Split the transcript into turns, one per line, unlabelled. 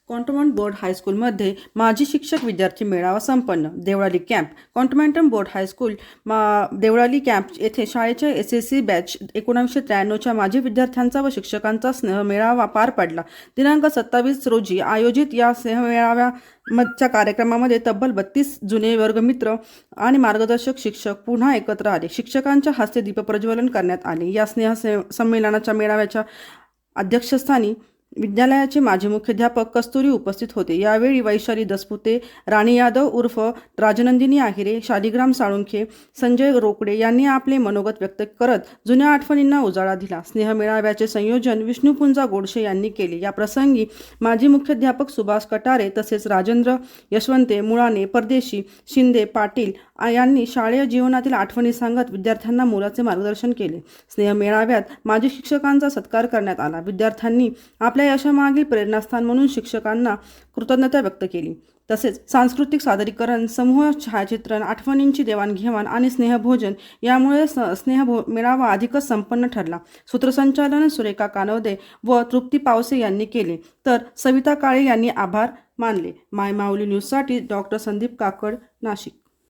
कॉन्टोन्मेंट board हायस्कूलमध्ये माजी शिक्षक विद्यार्थी मेळावा संपन्न. Devlali camp. Cantonment board high school Devlali camp येथे शाळेच्या SSC बॅच 1993च्या माजी विद्यार्थ्यांचा व शिक्षकांचा स्नेहमेळावा पार पडला. दिनांक 27 रोजी आयोजित या स्नेहमेळाव्याच्या कार्यक्रमामध्ये तब्बल 32 जुने वर्गमित्र आणि मार्गदर्शक शिक्षक पुन्हा एकत्र आले. शिक्षकांच्या हस्ते दीपप्रज्वलन करण्यात आले. या संमेलनाच्या मेळाव्याच्या अध्यक्षस्थानी विद्यालयाचे माजी मुख्याध्यापक कस्तुरी उपस्थित होते. यावेळी वैशाली दसपुते, राणी यादव उर्फ राजनंदिनी आहिरे, शालिग्राम साळुंखे, संजय रोकडे यांनी आपले मनोगत व्यक्त करत जुन्या आठवणींना उजाळा दिला. स्नेहमेळाव्याचे संयोजन विष्णुपुंजा गोडसे यांनी केले. या प्रसंगी माजी मुख्याध्यापक सुभाष कटारे तसेच राजेंद्र यशवंते, मुळाने, परदेशी, शिंदे, पाटील यांनी शालेय जीवनातील आठवणी सांगत विद्यार्थ्यांना मोलाचे मार्गदर्शन केले. स्नेहमेळाव्यात माजी शिक्षकांचा सत्कार करण्यात आला. विद्यार्थ्यांनी आपल्या यशामागील प्रेरणास्थान म्हणून शिक्षकांना कृतज्ञता व्यक्त केली. तसेच सांस्कृतिक सादरीकरण, समूह छायाचित्रण, आठवणींची देवाणघेवाण आणि स्नेहभोजन यामुळे मेळावा अधिकच संपन्न ठरला. सूत्रसंचालन सुरेखा कानवदे व तृप्ती पावसे यांनी केले, तर सविता काळे यांनी आभार मानले. माय माऊली न्यूजसाठी डॉक्टर संदीप काकड, नाशिक.